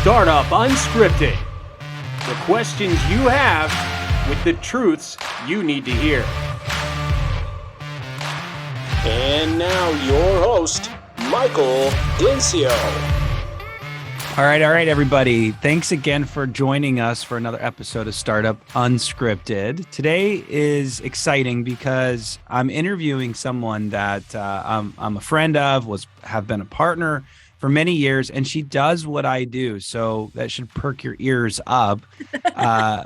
Startup Unscripted. The questions you have with the truths you need to hear. And now your host, Michael Dincio. All right, everybody. Thanks again for joining us for another episode of Startup Unscripted. Today is exciting because I'm interviewing someone that I'm a friend of, have been a partner for many years, and she does what I do. So that should perk your ears up.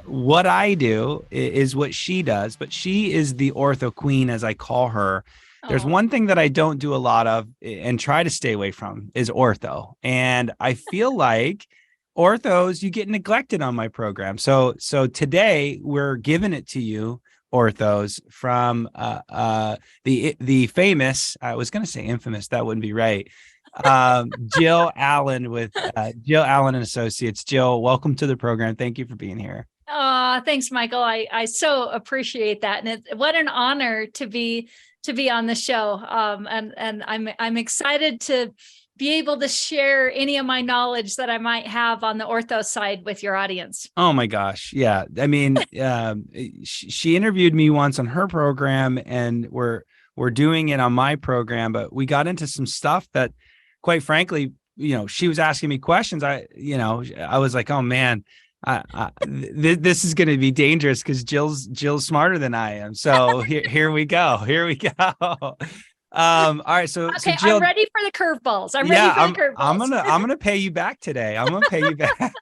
What I do is what she does, but she is the ortho queen, as I call her. There's one thing that I don't do a lot of and try to stay away from is ortho. And I feel like orthos, you get neglected on my program. So today we're giving it to you, orthos, from the famous, I was going to say infamous, that wouldn't be right. Jill Allen with Jill Allen and Associates. Jill, welcome to the program. Thank you for being here. Thanks, Michael. I so appreciate that. And what an honor to be on the show. And I'm excited to be able to share any of my knowledge that I might have on the ortho side with your audience. Oh my gosh. Yeah. I mean, she interviewed me once on her program, and we're doing it on my program, but we got into some stuff that, quite frankly, she was asking me questions. I was like, oh man, this is going to be dangerous because Jill's smarter than I am. So here we go. All right. So Jill, I'm ready for the curveballs. I'm ready for the curveballs. I'm gonna pay you back today. I'm gonna pay you back.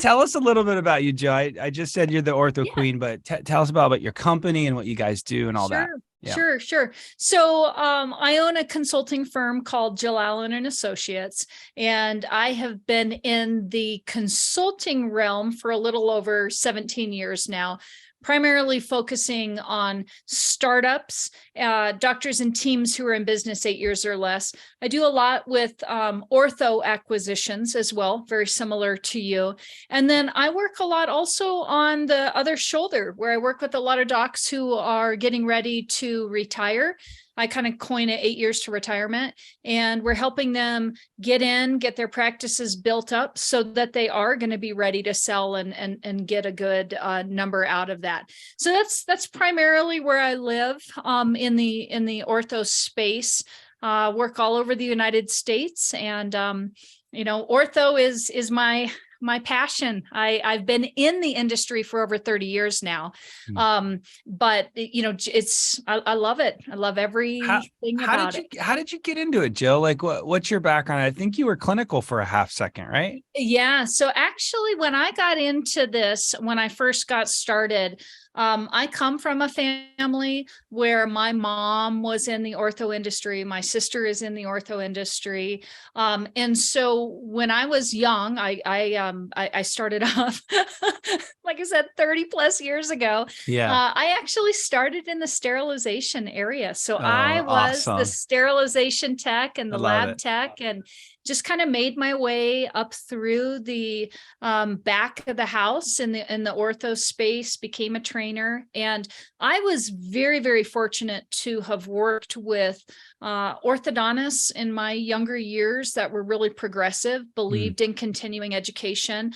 Tell us a little bit about you, Jill. I just said you're the ortho queen, but tell us about your company and what you guys do and all that. Yeah. Sure. So I own a consulting firm called Jill Allen and Associates, and I have been in the consulting realm for a little over 17 years now, primarily focusing on startups, doctors and teams who are in business 8 years or less. I do a lot with ortho acquisitions as well, very similar to you. And then I work a lot also on the other shoulder, where I work with a lot of docs who are getting ready to retire. I kind of coin it 8 years to retirement, and we're helping them get their practices built up so that they are going to be ready to sell and get a good number out of that. So that's primarily where I live in the ortho space. Work all over the United States, and ortho is my passion. I've been in the industry for over 30 years now. But I love it. I love everything about it. How did you get into it, Jill? Like what's your background? I think you were clinical for a half second, right? Yeah. So actually, when I got into this, when I first got started, I come from a family where my mom was in the ortho industry. My sister is in the ortho industry. And so when I was young, I started off, like I said, 30 plus years ago. Yeah. I actually started in the sterilization area. So I was the sterilization tech and the lab tech, and just kind of made my way up through the back of the house in the ortho space, became a trainer. And I was very, very fortunate to have worked with orthodontists in my younger years that were really progressive, believed in continuing education,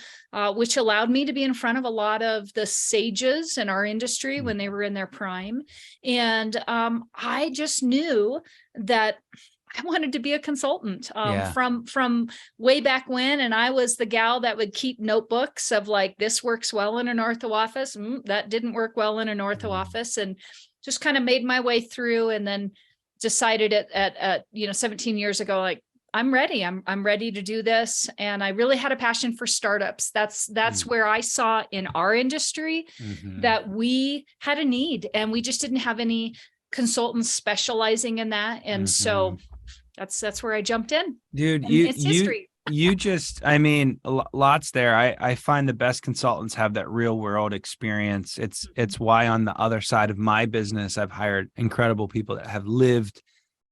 which allowed me to be in front of a lot of the sages in our industry when they were in their prime. And I just knew that I wanted to be a consultant from way back when. And I was the gal that would keep notebooks of like, this works well in an ortho office. That didn't work well in an ortho office, and just kind of made my way through, and then decided at 17 years ago, like, I'm ready. I'm ready to do this. And I really had a passion for startups. That's where I saw in our industry that we had a need, and we just didn't have any consultants specializing in that. And so that's where I jumped in. Dude, it's history. You just, I mean, lots there. I find the best consultants have that real world experience. It's why on the other side of my business, I've hired incredible people that have lived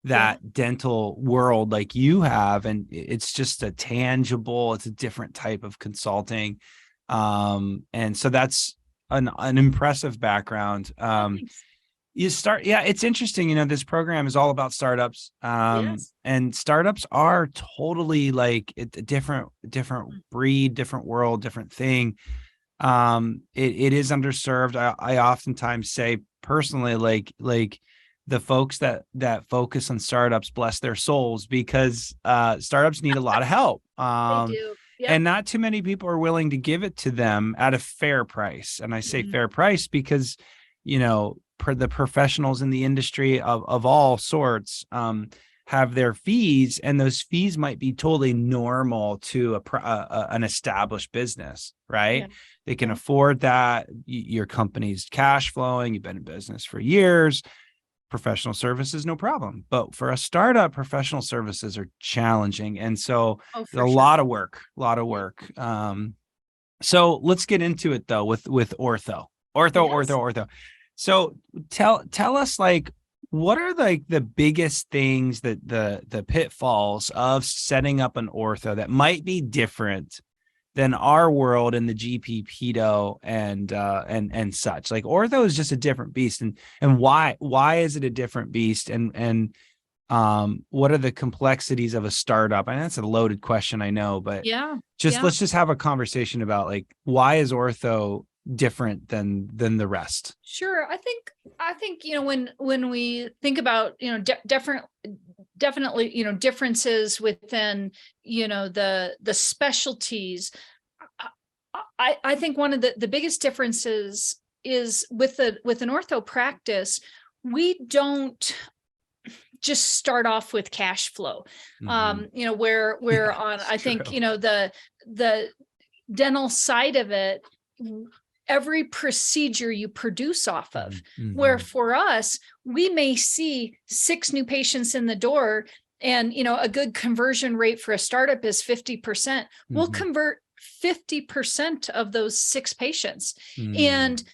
that dental world like you have. And it's just it's a different type of consulting. And so that's an impressive background. It's interesting. This program is all about startups. Yes. And startups are totally like a different breed, different world, different thing. It is underserved. I oftentimes say personally, like the folks that focus on startups, bless their souls, because startups need a lot of help. They do. Yep. And not too many people are willing to give it to them at a fair price. And I say fair price because, the professionals in the industry of all sorts have their fees, and those fees might be totally normal to an established business, right? Yeah. They can afford that. Your company's cash flowing. You've been in business for years. Professional services, no problem. But for a startup, professional services are challenging. And so a lot of work. So let's get into it though with Ortho. So tell us, like, what are like the biggest things that the pitfalls of setting up an ortho that might be different than our world in the GP pedo and such? Like, ortho is just a different beast, and why is it a different beast, and what are the complexities of a startup? And that's a loaded question, I know, but let's just have a conversation about, like, why is ortho different than the rest? Sure. I think when we think about definitely differences within the specialties, I think one of the biggest differences is with an ortho practice, we don't just start off with cash flow. Where on I think the dental side of it, every procedure you produce off of, where for us, we may see 6 new patients in the door, and, a good conversion rate for a startup is 50%. We'll convert 50% of those 6 patients, and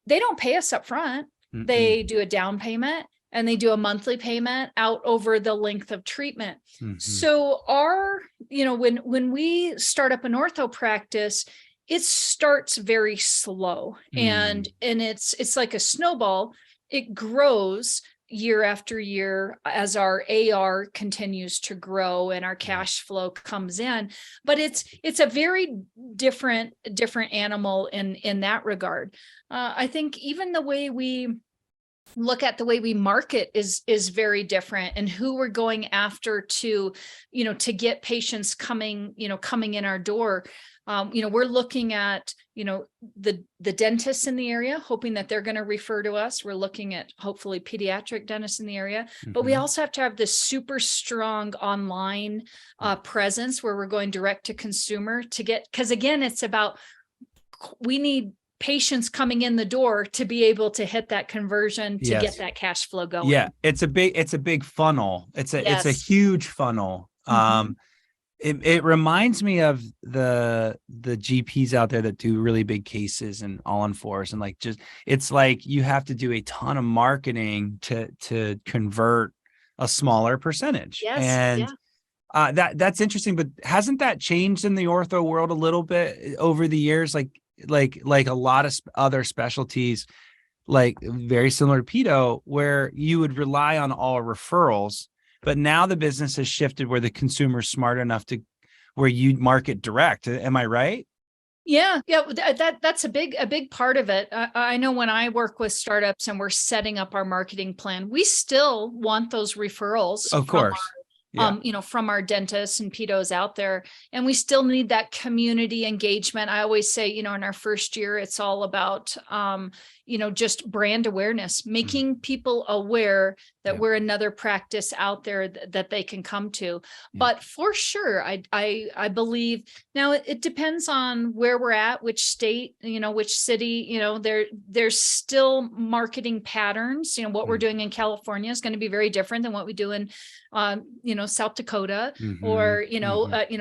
they don't pay us up front. They do a down payment, and they do a monthly payment out over the length of treatment. So when we start up an ortho practice, it starts very slow, and it's like a snowball. It grows year after year as our AR continues to grow and our cash flow comes in. But it's a very different animal in that regard. I think even the way we look at the way we market is very different, and who we're going after to get patients coming in our door. We're looking at, the dentists in the area, hoping that they're going to refer to us. We're looking at hopefully pediatric dentists in the area, but we also have to have this super strong online presence where we're going direct to consumer because again, it's about, we need patients coming in the door to be able to hit that conversion to get that cash flow going. Yeah. It's a big funnel. It's a huge funnel. It reminds me of the GPs out there that do really big cases and all on fours, and like, just, it's like you have to do a ton of marketing to convert a smaller percentage. That's interesting. But hasn't that changed in the ortho world a little bit over the years? Like a lot of other specialties, like very similar to pedo, where you would rely on all referrals. But now the business has shifted where the consumer's smart enough to where you market direct. Am I right? Yeah. That's a big part of it. I know when I work with startups and we're setting up our marketing plan, we still want those referrals. Of course. From our dentists and pedos out there. And we still need that community engagement. I always say, in our first year, it's all about, just brand awareness, making people aware that we're another practice out there that they can come to. But for sure, I believe now it depends on where we're at, which state, which city, there's still marketing patterns. What we're doing in California is going to be very different than what we do in, South Dakota or,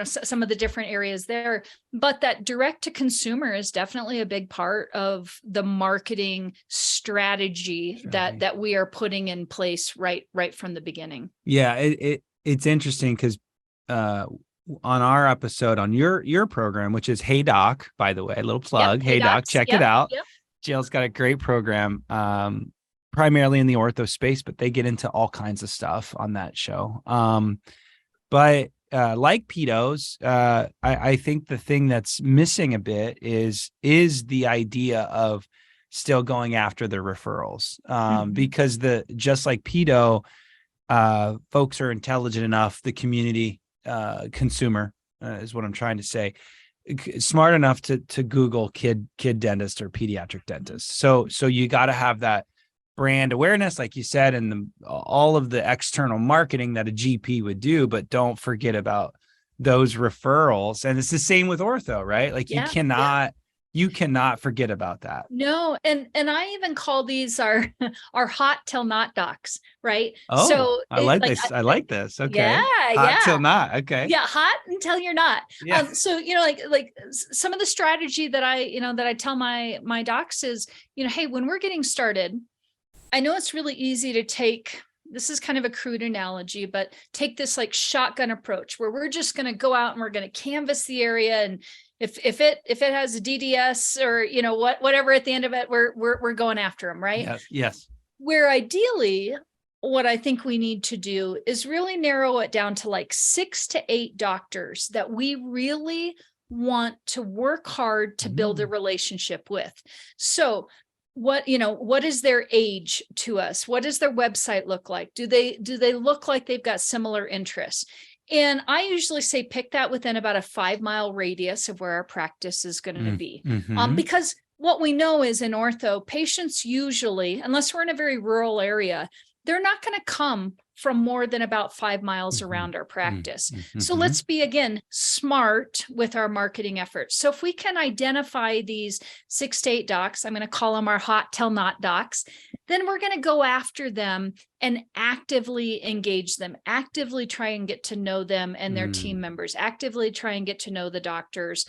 some of the different areas there. But that direct to consumer is definitely a big part of the marketing strategy that we are putting in place right from the beginning. Yeah, it's interesting because on our episode on your program, which is Hey Doc, by the way, a little plug. Hey Doc, check it out. Jill's got a great program. primarily in the ortho space, but they get into all kinds of stuff on that show. But like pedos, I think the thing that's missing a bit is the idea of still going after the referrals, because just like pedo, folks are intelligent enough, the community consumer is what I'm trying to say, smart enough to Google kid dentist or pediatric dentist. So you got to have that brand awareness, like you said, and all of the external marketing that a GP would do, but don't forget about those referrals. And it's the same with ortho, right? Like you cannot forget about that. No. And I even call these our hot till not docs, right? Oh, so I like this. I like this. Okay. Yeah. Hot till not. Okay. Yeah. Hot until you're not. Yeah. So, like some of the strategy that I tell my docs is, hey, when we're getting started, I know it's really easy to take, this is kind of a crude analogy, but take this like shotgun approach where we're just going to go out and we're going to canvas the area. And if it has a DDS or, whatever at the end of it, we're going after them. Right. Yes. Where ideally what I think we need to do is really narrow it down to like 6 to 8 doctors that we really want to work hard to build a relationship with. So what is their age to us? What does their website look like? Do they look like they've got similar interests? And I usually say pick that within about a 5-mile radius of where our practice is going to be. Because what we know is in ortho, patients usually, unless we're in a very rural area, they're not going to come from more than about 5 miles around our practice. So let's be, again, smart with our marketing efforts. So if we can identify these 6 to 8 docs, I'm going to call them our hot till not docs, then we're going to go after them and actively engage them, actively try and get to know them and their team members, actively try and get to know the doctors.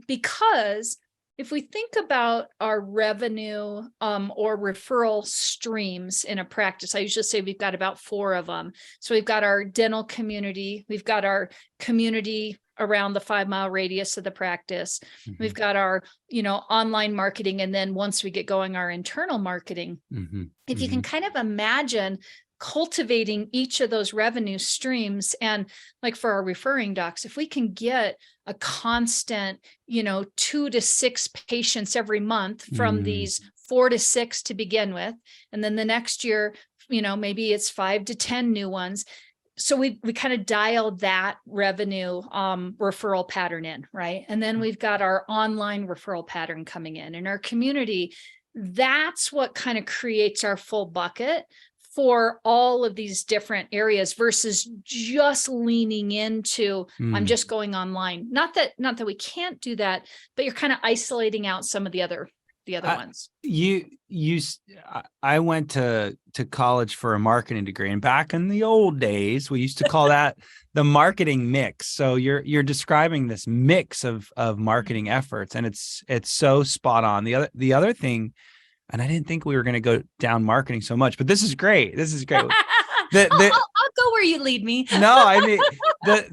Because if we think about our revenue or referral streams in a practice, I usually say we've got about 4 of them. So we've got our dental community, we've got our community around the 5-mile radius of the practice, we've got our, online marketing, and then once we get going, our internal marketing. If you can kind of imagine cultivating each of those revenue streams, and like for our referring docs, if we can get a constant, 2 to 6 patients every month from these 4 to 6 to begin with, and then the next year, maybe it's 5 to 10 new ones. So we kind of dialed that revenue referral pattern in, right? And then we've got our online referral pattern coming in our community. That's what kind of creates our full bucket for all of these different areas versus just leaning into, I'm just going online. Not that we can't do that, but you're kind of isolating out some of the other ones. I went to college for a marketing degree, and back in the old days, we used to call that the marketing mix. So you're describing this mix of marketing efforts, and it's so spot on. The other thing, and I didn't think we were going to go down marketing so much, but this is great. I'll go where you lead me. No, I mean,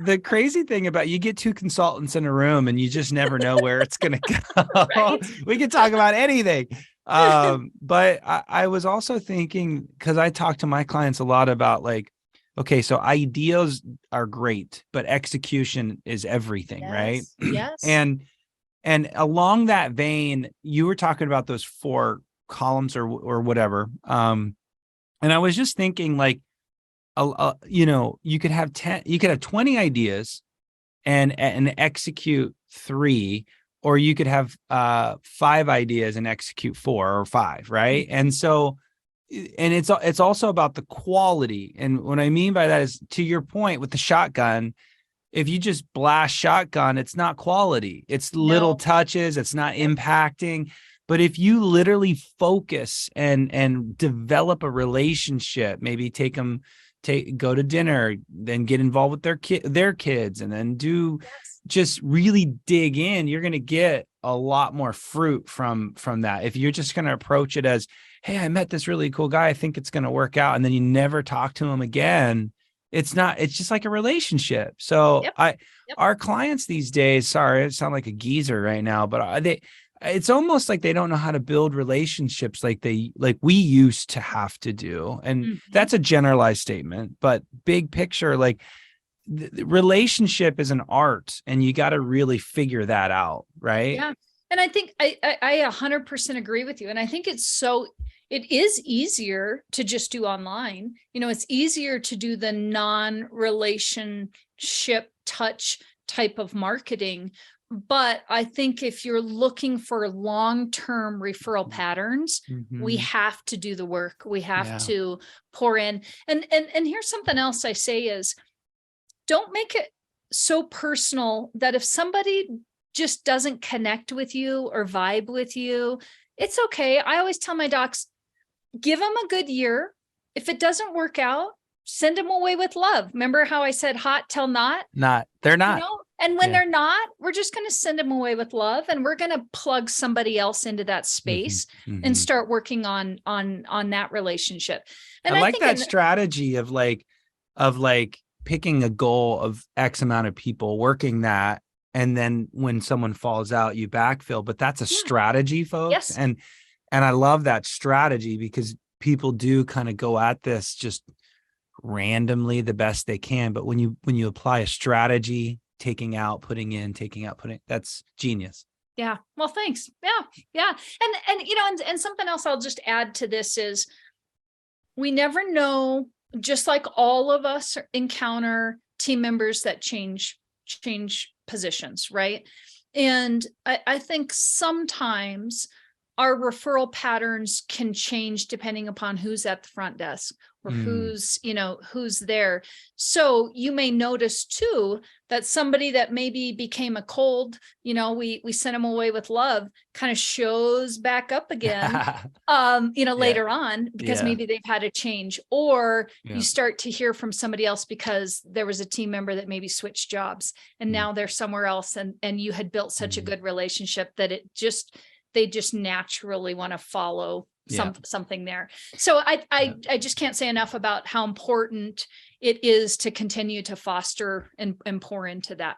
the crazy thing about, you get 2 consultants in a room and you just never know where it's going to go. Right? We can talk about anything. But I was also thinking, because I talk to my clients a lot about like, okay, so ideas are great, but execution is everything, right? Yes. And along that vein, you were talking about those 4 columns or whatever. And I was just thinking, like, you could have 20 ideas and execute 3, or you could have 5 ideas and execute 4 or 5, right? And so, and it's also about the quality. And what I mean by that is, to your point with the shotgun, if you just blast shotgun, it's not quality. It's little touches. It's not impacting. But if you literally focus and develop a relationship, maybe go to dinner, then get involved with their kids, and then just really dig in, you're going to get a lot more fruit from that. If you're just going to approach it as, hey, I met this really cool guy, I think it's going to work out, and then you never talk to him again, it's just like a relationship. So our clients these days, sorry, I sound like a geezer right now, but it's almost like they don't know how to build relationships like we used to have to do. And that's a generalized statement, but big picture, like the relationship is an art and you got to really figure that out. Right. Yeah. And I think I 100% agree with you. And I think it is easier to just do online. It's easier to do the non-relationship touch type of marketing. But I think if you're looking for long-term referral patterns, we have to do the work. We have to pour in. And here's something else I say is, don't make it so personal that if somebody just doesn't connect with you or vibe with you, it's okay. I always tell my docs, give them a good year. If it doesn't work out, send them away with love. Remember how I said hot till not? They're not. And when they're not, we're just going to send them away with love, and we're going to plug somebody else into that space and start working on that relationship. And I like that strategy of picking a goal of X amount of people, working that, and then when someone falls out, you backfill. But that's a strategy, folks. Yes. And I love that strategy because people do kind of go at this just randomly the best they can. But when you apply a strategy, taking out, putting in, taking out, putting, that's genius. Yeah. Well, thanks. Yeah. And something else I'll just add to this is, we never know, just like all of us encounter team members that change positions, right? And I think sometimes our referral patterns can change depending upon who's at the front desk or who's there. So you may notice too that somebody that maybe became a cold, we sent them away with love, kind of shows back up again, later on, because maybe they've had a change, or you start to hear from somebody else because there was a team member that maybe switched jobs and now they're somewhere else. And you had built such a good relationship that they just naturally want to follow something there. So I just can't say enough about how important it is to continue to foster and pour into that.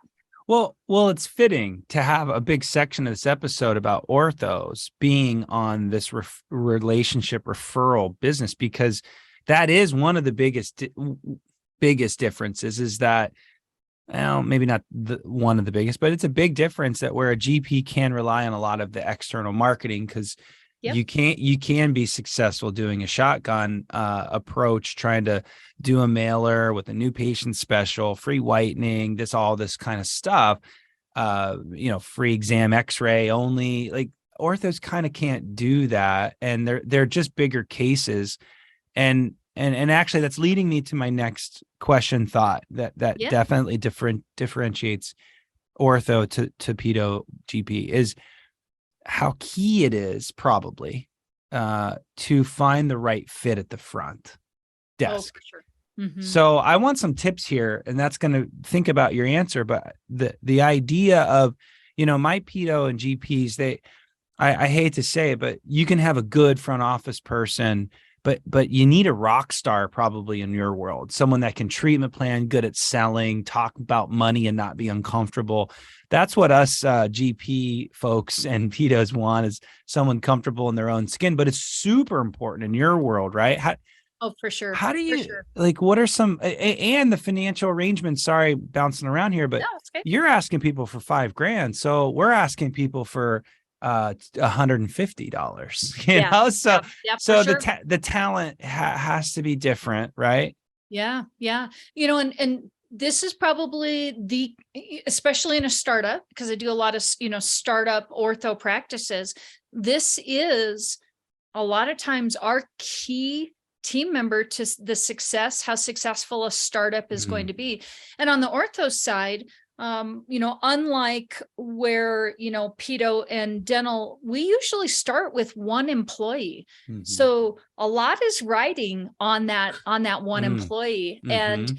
Well, it's fitting to have a big section of this episode about orthos being on this relationship referral business, because that is one of the biggest differences, is that, well, maybe not one of the biggest, but it's a big difference that where a GP can rely on a lot of the external marketing, because you can be successful doing a shotgun approach, trying to do a mailer with a new patient special, free whitening, all this kind of stuff, free exam, x-ray only. Like, orthos kind of can't do that. And they're just bigger cases. And actually that's leading me to my next thought that definitely differentiates ortho to pedo GP is how key it is probably to find the right fit at the front desk. Oh, for sure. So I want some tips here, and that's going to think about your answer. But the idea of, my pedo and GPs, I hate to say it, but you can have a good front office person, but you need a rock star probably in your world, someone that can treatment plan, good at selling, talk about money and not be uncomfortable. That's what us GP folks and pedos want, is someone comfortable in their own skin. But it's super important in your world, right? For sure. How do you what are some, and the financial arrangements, sorry, bouncing around here, but you're asking people for $5,000. So we're asking people for $150, so sure. The talent has to be different, right? Yeah. And this is probably especially in a startup, because I do a lot of startup ortho practices, this is a lot of times our key team member to the success, how successful a startup is going to be. And on the ortho side, unlike where, pedo and dental, we usually start with one employee. So a lot is riding on that one employee. And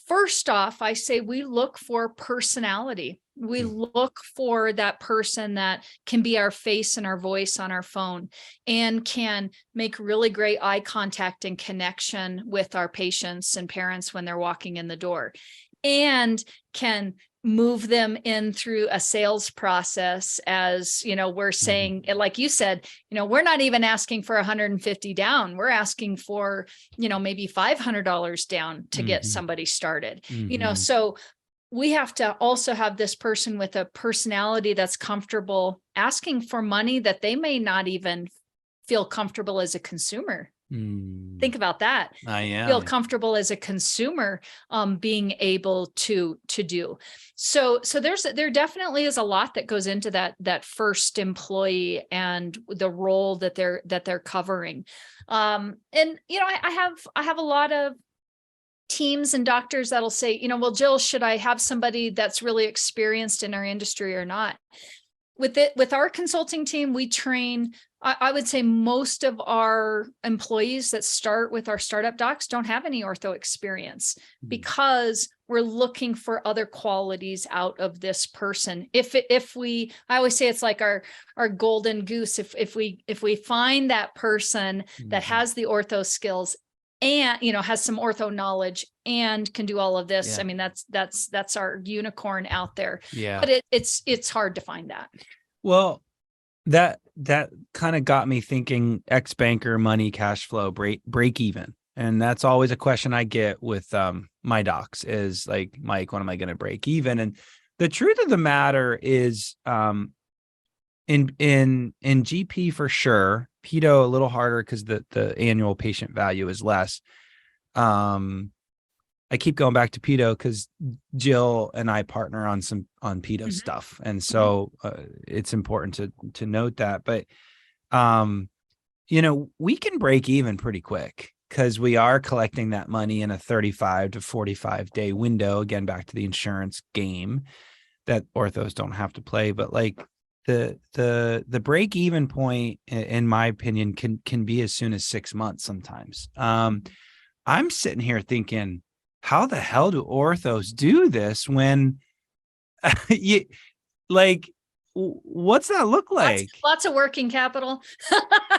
first off, I say we look for personality. We look for that person that can be our face and our voice on our phone and can make really great eye contact and connection with our patients and parents when they're walking in the door, and can move them in through a sales process. As we're saying, like you said, we're not even asking for 150 down. We're asking for, maybe $500 down to get somebody started, so we have to also have this person with a personality that's comfortable asking for money that they may not even feel comfortable as a consumer. Think about that. Feel comfortable as a consumer, being able to do. So there definitely is a lot that goes into that first employee and the role that they're covering. And I have a lot of teams and doctors that'll say, well, Jill, should I have somebody that's really experienced in our industry or not? With our consulting team, we train, I would say most of our employees that start with our startup docs don't have any ortho experience, because we're looking for other qualities out of this person. I always say it's like our golden goose. If we find that person that has the ortho skills and, has some ortho knowledge and can do all of this. I mean, that's our unicorn out there. But it's hard to find that. Well, that kind of got me thinking ex-banker money, cash flow, break even. And that's always a question I get with my docs is like, Mike, when am I going to break even? And the truth of the matter is in GP for sure, pedo a little harder because the annual patient value is less. I keep going back to pedo because Jill and I partner on pedo stuff. And so it's important to note that. But, we can break even pretty quick because we are collecting that money in a 35 to 45 day window. Again, back to the insurance game that orthos don't have to play. But like the break even point, in my opinion, can be as soon as 6 months sometimes. I'm sitting here thinking, how the hell do orthos do this when what's that look like? Lots of working capital.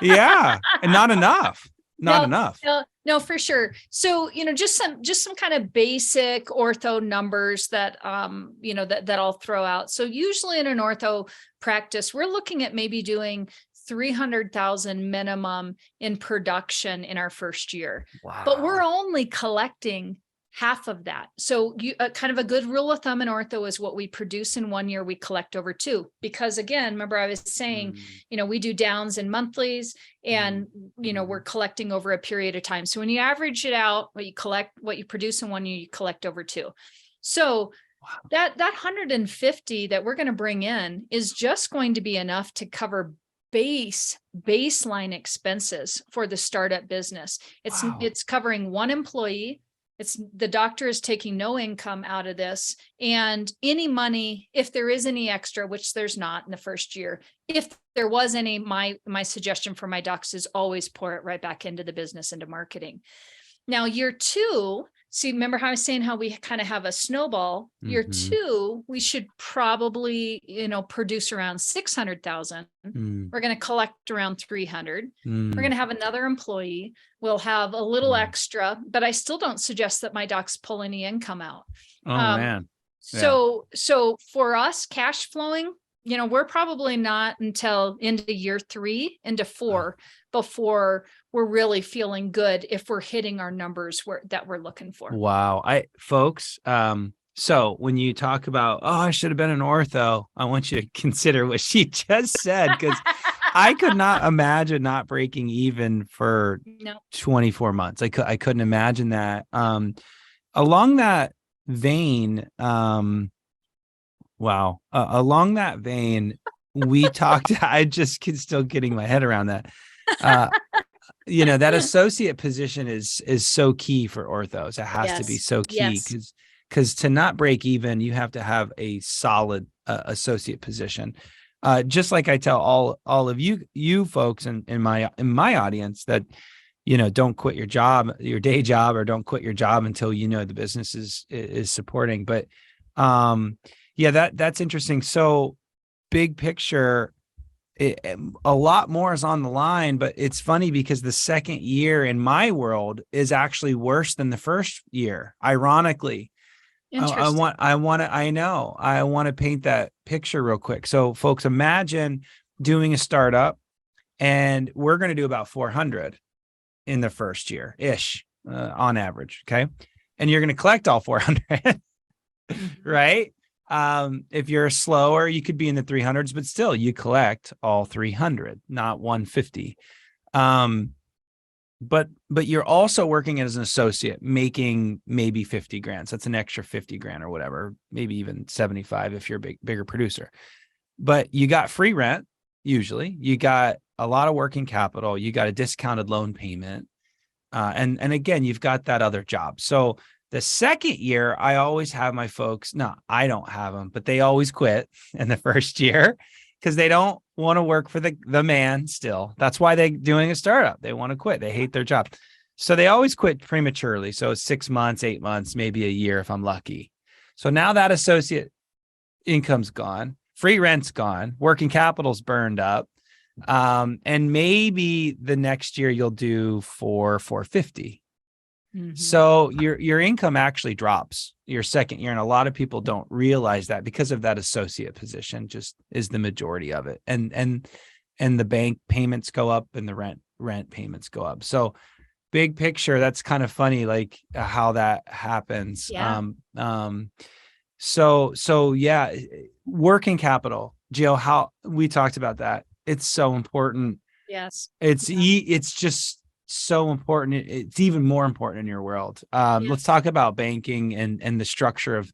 Yeah. And not enough. Enough. No, for sure. So, just some kind of basic ortho numbers that, that I'll throw out. So usually in an ortho practice, we're looking at maybe doing 300,000 minimum in production in our first year. Wow. But we're only collecting half of that. So kind of a good rule of thumb in ortho is what we produce in 1 year, we collect over 2. Because again, remember I was saying, we do downs and monthlies and, we're collecting over a period of time. So when you average it out, what you produce in 1 year, you collect over 2. So wow. that 150 that we're going to bring in is just going to be enough to cover baseline expenses for the startup business. It's covering one employee. The doctor is taking no income out of this, and any money, if there is any extra, which there's not in the first year, if there was any, my suggestion for my docs is always pour it right back into the business, into marketing. Now, year 2, see, remember how I was saying how we kind of have a snowball? Year 2, we should probably, produce around 600,000. We're going to collect around 300. We're going to have another employee. We'll have a little extra, but I still don't suggest that my docs pull any income out. Oh, man. Yeah. So for us, cash flowing, we're probably not until into year 3, into 4, before we're really feeling good if we're hitting our numbers that we're looking for. Wow. Folks, so when you talk about, I should have been an ortho, I want you to consider what she just said, because I could not imagine not breaking even for 24 months. I couldn't imagine that. Along that vein, along that vein, we talked, I just still getting my head around that. That associate position is so key for orthos. It has to be so key because to not break even, you have to have a solid associate position. Just like I tell all of you folks in my audience that, don't quit your day job, or don't quit your job until the business is supporting. But that's interesting. So big picture, a lot more is on the line, but it's funny because the second year in my world is actually worse than the first year, ironically, Interesting. I want to paint that picture real quick. So folks, imagine doing a startup, and we're going to do about 400 in the first year ish, on average. Okay. And you're going to collect all 400, right? If you're slower, you could be in the 300s, but still you collect all 300, not 150. But you're also working as an associate, making maybe 50 grand. So that's an extra 50 grand or whatever, maybe even 75 if you're a bigger producer. But you got free rent, usually. You got a lot of working capital. You got a discounted loan payment. And again, you've got that other job. So the second year, I always have my folks, no, I don't have them, but they always quit in the first year because they don't want to work for the man still. That's why they're doing a startup. They want to quit. They hate their job. So they always quit prematurely. So it's 6 months, 8 months, maybe a year if I'm lucky. So now that associate income's gone, free rent's gone, working capital's burned up. And maybe the next year you'll do 450. So your income actually drops your second year. And a lot of people don't realize that because of that associate position just is the majority of it. And the bank payments go up and the rent payments go up. So big picture, that's kind of funny, like how that happens. Yeah. So yeah, working capital, Jill, how we talked about that. It's so important. Yes. It's just so important. It's even more important in your world. Let's talk about banking and the structure of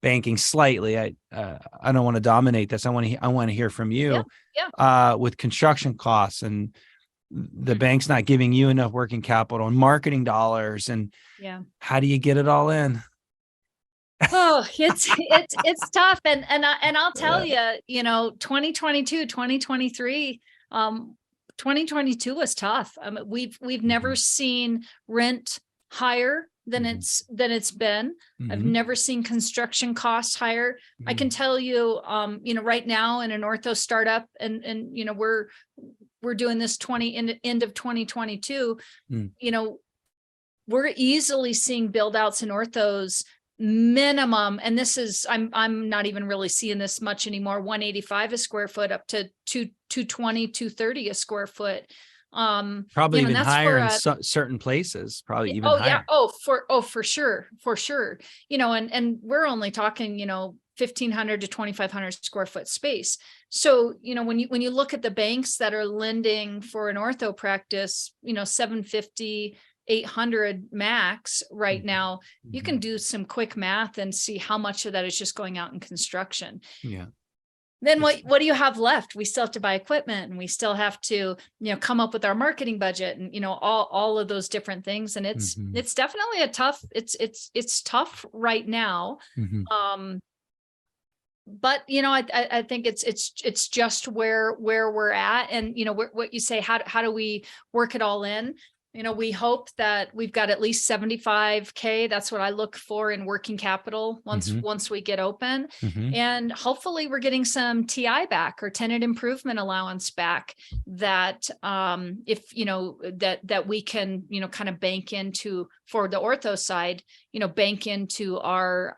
banking slightly. I don't want to dominate this. I want to hear from you. With construction costs and the bank's not giving you enough working capital and marketing dollars, and how do you get it all in? Oh, it's tough. And I'll tell you, 2022, 2023, 2022 was tough. We've never seen rent higher than it's been. I've never seen construction costs higher. I can tell you, right now in an ortho startup, and we're doing this end of 2022. We're easily seeing build outs in orthos minimum, and this is I'm not even really seeing this much anymore, 185 a square foot up to 220, 230 a square foot. Probably even higher in certain places, probably even higher. For sure. And we're only talking 1,500 to 2,500 square foot space. So when you look at the banks that are lending for an ortho practice, 750, 800 max right now, you can do some quick math and see how much of that is just going out in construction. Then what do you have left? We still have to buy equipment, and we still have to, come up with our marketing budget, and, all of those different things. And it's definitely it's tough right now. But, I think it's just where we're at. And, what you say, how do we work it all in? We hope that we've got at least 75K. That's what I look for in working capital once we get open. And hopefully we're getting some TI back, or tenant improvement allowance back, that if that we can kind of bank into, for the ortho side, bank into our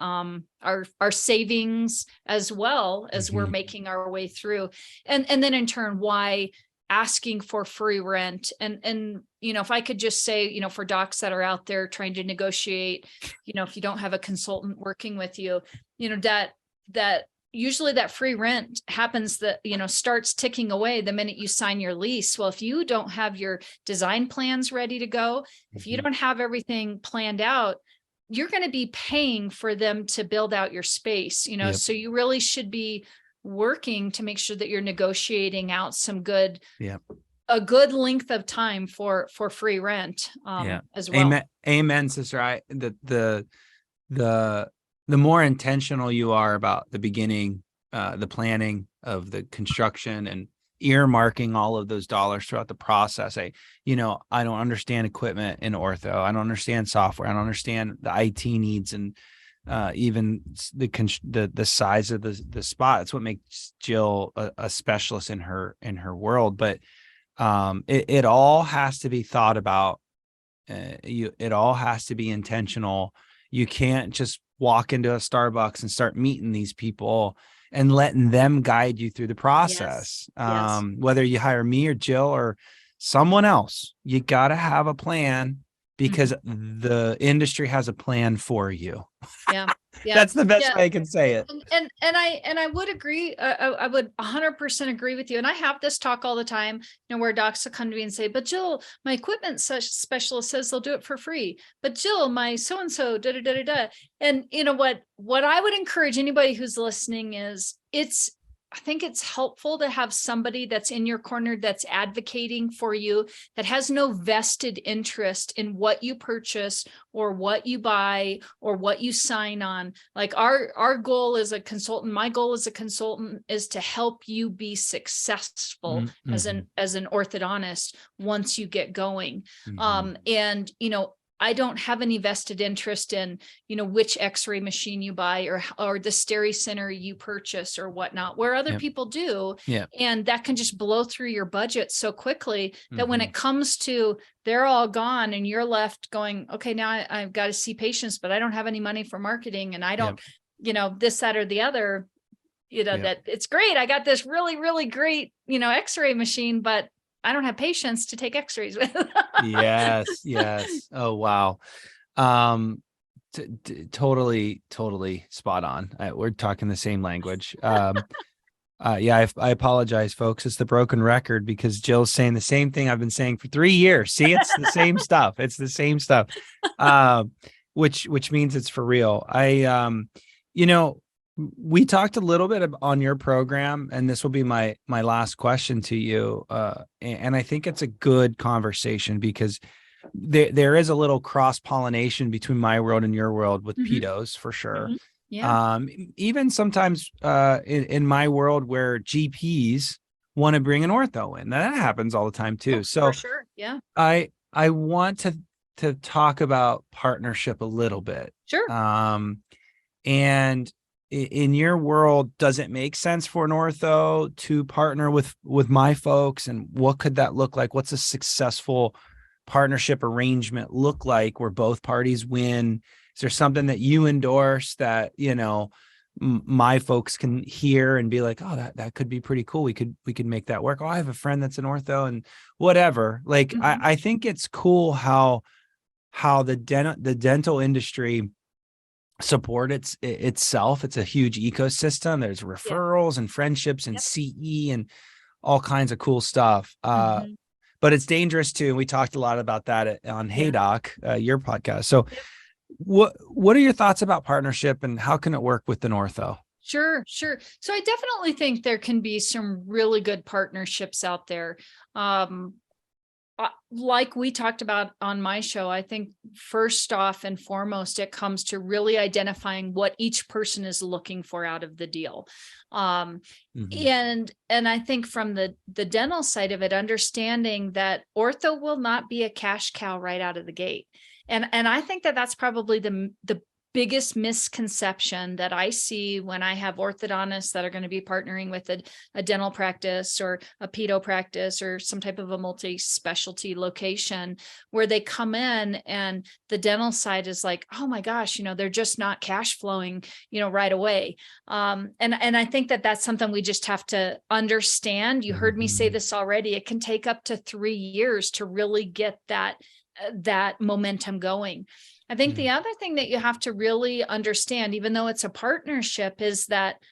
savings, as well as we're making our way through. And then in turn, why asking for free rent? And if I could just say, for docs that are out there trying to negotiate, if you don't have a consultant working with you, that usually that free rent happens, that, starts ticking away the minute you sign your lease. Well, if you don't have your design plans ready to go, if you don't have everything planned out, you're going to be paying for them to build out your space, so you really should be working to make sure that you're negotiating out a good length of time for free rent as well. Amen, sister. The more intentional you are about the beginning, the planning of the construction, and earmarking all of those dollars throughout the process. I don't understand equipment in ortho. I don't understand software. I don't understand the IT needs, and even the size of the spot. It's what makes Jill a specialist in her world. But it all has to be thought about. It all has to be intentional. You can't just walk into a Starbucks and start meeting these people and letting them guide you through the process. Yes. Whether you hire me or Jill or someone else, you got to have a plan because the industry has a plan for you. Yeah. That's the best way I can say it. And I would agree. I would 100% agree with you. And I have this talk all the time, where docs will come to me and say, but Jill, my equipment specialist says they'll do it for free. But Jill, my so-and-so, da-da-da-da-da. And what I would encourage anybody who's listening is I think it's helpful to have somebody that's in your corner that's advocating for you, that has no vested interest in what you purchase or what you buy or what you sign on. Like our goal as a consultant, my goal as a consultant is to help you be successful as an orthodontist once you get going. And I don't have any vested interest in, which x-ray machine you buy or the Steri Center you purchase or whatnot, where other people do. And that can just blow through your budget so quickly that when it comes to they're all gone and you're left going, okay, now I've got to see patients, but I don't have any money for marketing and I don't, this, that, or the other, that it's great. I got this really, really great, x-ray machine, but I don't have patience to take x-rays with. Yes. Oh, wow. Totally spot on. We're talking the same language. I apologize, folks. It's the broken record because Jill's saying the same thing I've been saying for 3 years. See, it's the same stuff. It's the same stuff. Which means it's for real. We talked a little bit on your program, and this will be my last question to you. And I think it's a good conversation because there is a little cross-pollination between my world and your world with pedos for sure. Even sometimes in my world where GPs want to bring an ortho in. That happens all the time too. So for sure. Yeah. I want to talk about partnership a little bit. Sure. And in your world, does it make sense for an ortho to partner with my folks? And what could that look like? What's a successful partnership arrangement look like where both parties win? Is there something that you endorse that, my folks can hear and be like, oh, that could be pretty cool. We could make that work. Oh, I have a friend that's an ortho and whatever. Like, I think it's cool how the dental industry support itself. It's a huge ecosystem. There's referrals and friendships and CE and all kinds of cool stuff. But it's dangerous too. And we talked a lot about that on Hey Doc, your podcast. So what are your thoughts about partnership and how can it work with an ortho? Sure. So I definitely think there can be some really good partnerships out there. Like we talked about on my show, I think first off and foremost, it comes to really identifying what each person is looking for out of the deal. And I think from the dental side of it, understanding that ortho will not be a cash cow right out of the gate. And I think that that's probably the biggest misconception that I see when I have orthodontists that are going to be partnering with a dental practice or a pedo practice or some type of a multi-specialty location where they come in and the dental side is like, oh my gosh, they're just not cash flowing, right away. And I think that that's something we just have to understand. You heard me say this already. It can take up to 3 years to really get that momentum going. I think the other thing that you have to really understand, even though it's a partnership, is that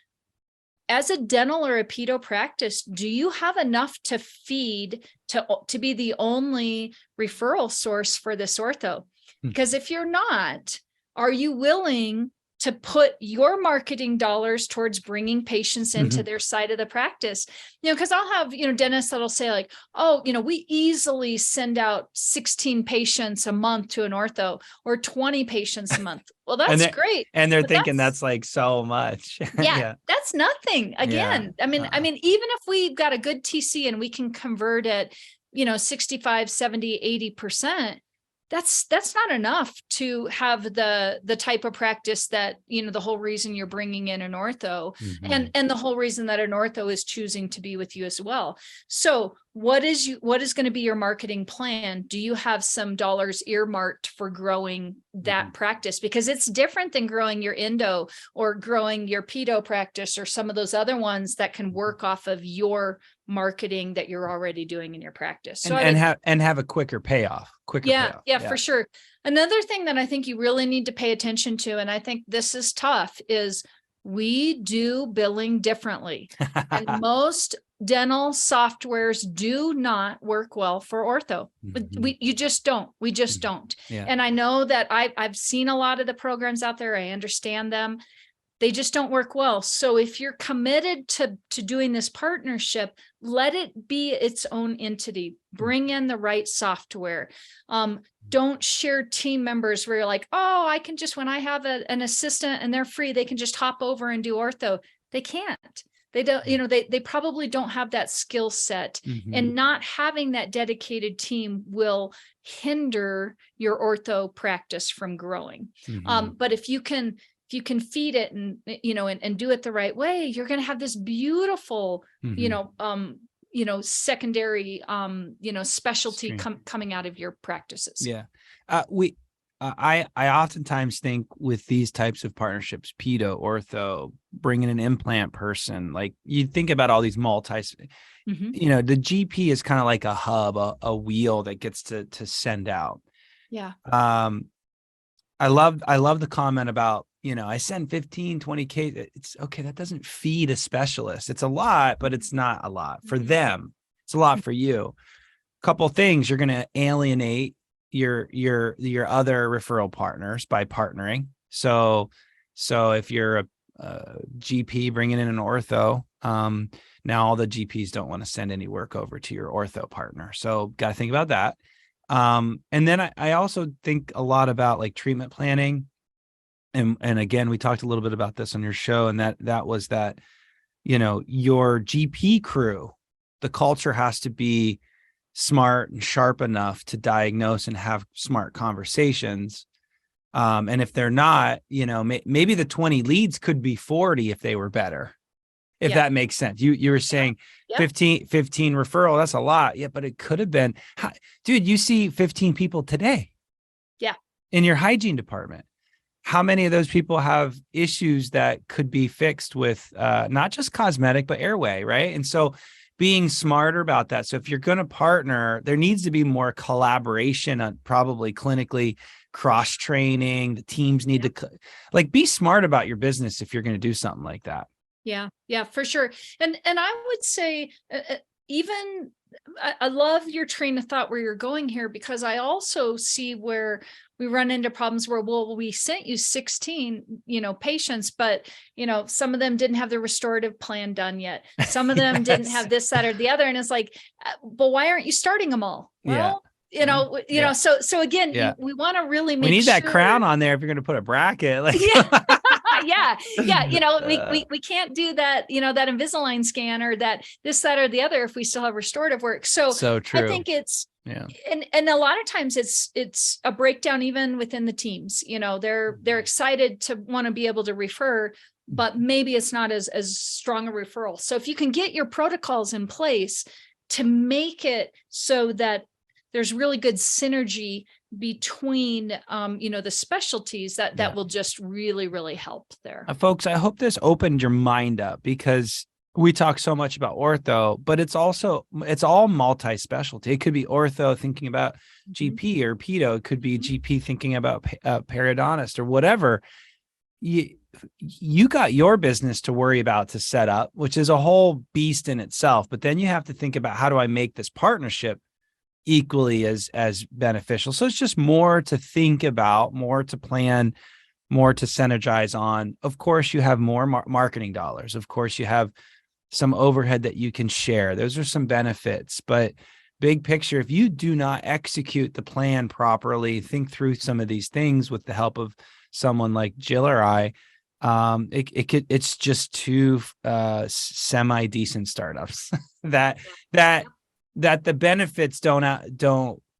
as a dental or a pedo practice, do you have enough to feed to be the only referral source for this ortho? Because if you're not, are you willing to put your marketing dollars towards bringing patients into their side of the practice? Because I'll have, dentists that'll say like, oh, we easily send out 16 patients a month to an ortho or 20 patients a month. Well, that's great. And they're thinking that's like so much. Yeah, that's nothing. Again, I mean, even if we've got a good TC and we can convert at, 65, 70, 80%, that's not enough to have the type of practice that, the whole reason you're bringing in an ortho and the whole reason that an ortho is choosing to be with you as well. So what is going to be your marketing plan? Do you have some dollars earmarked for growing that practice? Because it's different than growing your endo or growing your pedo practice or some of those other ones that can work off of your marketing that you're already doing in your practice. So and have a quicker payoff. Yeah, for sure. Another thing that I think you really need to pay attention to, and I think this is tough, is we do billing differently. And most dental softwares do not work well for ortho. You just don't. We just don't. Yeah. And I know that I've seen a lot of the programs out there. I understand them. They just don't work well. So if you're committed to doing this partnership, let it be its own entity. Bring in the right software. Don't share team members where you're like, oh, I can just, when I have an assistant and they're free, they can just hop over and do ortho. They can't. They don't, they probably don't have that skill set, and not having that dedicated team will hinder your ortho practice from growing. But if you can feed it and, and do it the right way, you're going to have this beautiful, secondary, specialty coming out of your practices. Yeah. I oftentimes think with these types of partnerships, pedo, ortho, bringing an implant person, like you think about all these the GP is kind of like a hub, a wheel that gets to send out. Yeah. I love the comment about, I send 15, 20K. It's okay. That doesn't feed a specialist. It's a lot, but it's not a lot for them. It's a lot for you. Couple things. You're going to alienate your other referral partners by partnering. So if you're a GP bringing in an ortho, now all the GPs don't want to send any work over to your ortho partner. So got to think about that. And then I also think a lot about like treatment planning. And again, we talked a little bit about this on your show, and that was that, your GP crew, the culture has to be smart and sharp enough to diagnose and have smart conversations. And if they're not, maybe the 20 leads could be 40 if they were better. If that makes sense. You were saying 15 referral, that's a lot. Yeah, but it could have been, dude, you see 15 people today. Yeah. In your hygiene department. How many of those people have issues that could be fixed with not just cosmetic, but airway, right? And so being smarter about that. So if you're going to partner, there needs to be more collaboration on probably clinically cross-training. The teams need to be smart about your business if you're going to do something like that. Yeah, for sure. And I would say even I love your train of thought where you're going here, because I also see where we run into problems where, well, we sent you 16, patients, but, some of them didn't have the restorative plan done yet. Some of them didn't have this, that, or the other. And it's like, but why aren't you starting them all? Well, so again, we want to really make sure. We need that crown on there if you're going to put a bracket. We can't do that, that Invisalign scan or that this, that, or the other if we still have restorative work. So true. I think it's, and a lot of times it's a breakdown even within the teams. They're excited to want to be able to refer, but maybe it's not as strong a referral. So if you can get your protocols in place to make it so that there's really good synergy between, the specialties that will just really, really help there. Folks, I hope this opened your mind up, because we talk so much about ortho, but it's all multi-specialty. It could be ortho thinking about GP or pedo. It could be GP thinking about periodontist or whatever. You got your business to worry about to set up, which is a whole beast in itself. But then you have to think about, how do I make this partnership equally as beneficial? So it's just more to think about, more to plan, more to synergize on. Of course, you have more marketing dollars. Of course, you have some overhead that you can share. Those are some benefits, but big picture, if you do not execute the plan properly, think through some of these things with the help of someone like Jill or I, it's just two semi-decent startups that the benefits don't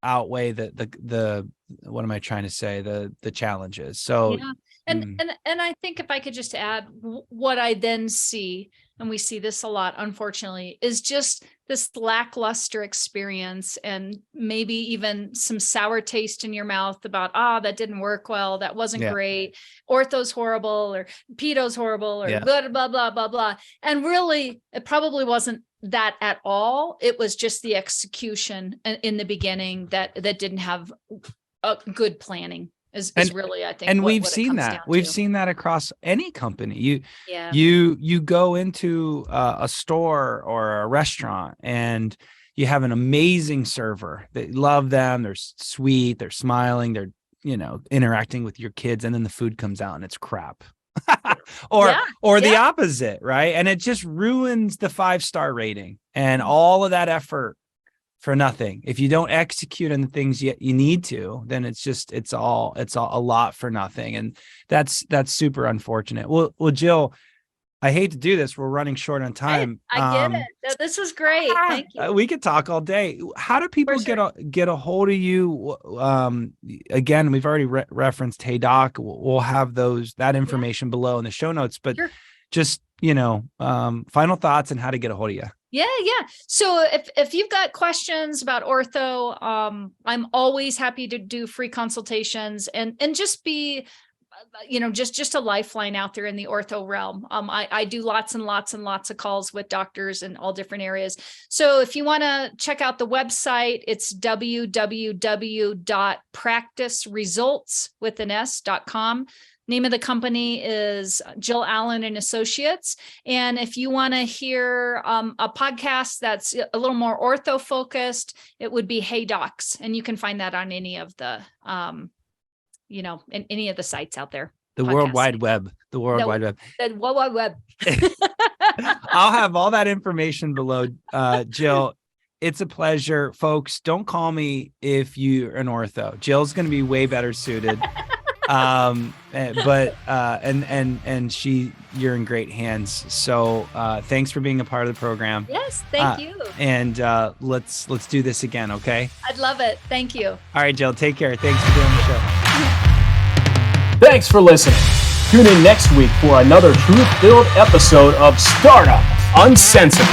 outweigh the what am I trying to say? The challenges. So And I think if I could just add what I then see and we see this a lot, unfortunately, is just this lackluster experience and maybe even some sour taste in your mouth about, that didn't work well. That wasn't great. Ortho's horrible, or pedo's horrible, or blah, blah, blah, blah, blah. And really, it probably wasn't that at all. It was just the execution in the beginning that didn't have a good planning. Is really, I think, and we've seen that across any company. You go into a store or a restaurant and you have an amazing server. They love them. They're sweet. They're smiling. They're, interacting with your kids, and then the food comes out and it's crap. or the opposite, right? And it just ruins the 5-star rating and all of that effort for nothing. If you don't execute on the things you need to, then it's all a lot for nothing. And that's super unfortunate. Well, Jill, I hate to do this. We're running short on time. I get it. This was great. Thank you. We could talk all day. How do people get a hold of you? Again, we've already referenced Hey Doc. We'll have that information below in the show notes, but just, final thoughts on how to get a hold of you. Yeah. So if you've got questions about ortho, I'm always happy to do free consultations and just be, just a lifeline out there in the ortho realm. I do lots and lots and lots of calls with doctors in all different areas. So if you want to check out the website, it's www.practiceresults.com. Name of the company is Jill Allen and Associates. And if you want to hear a podcast that's a little more ortho focused, it would be Hey Docs. And you can find that on any of the, in any of the sites out there. The World Wide Web. The World Wide Web. The World Wide Web. I'll have all that information below. Jill, it's a pleasure. Folks, don't call me if you're an ortho. Jill's going to be way better suited. But you're in great hands. So, thanks for being a part of the program. Yes. Thank you. And, let's do this again. Okay. I'd love it. Thank you. All right, Jill, take care. Thanks for doing the show. Thanks for listening. Tune in next week for another truth-filled episode of Startup Uncensored.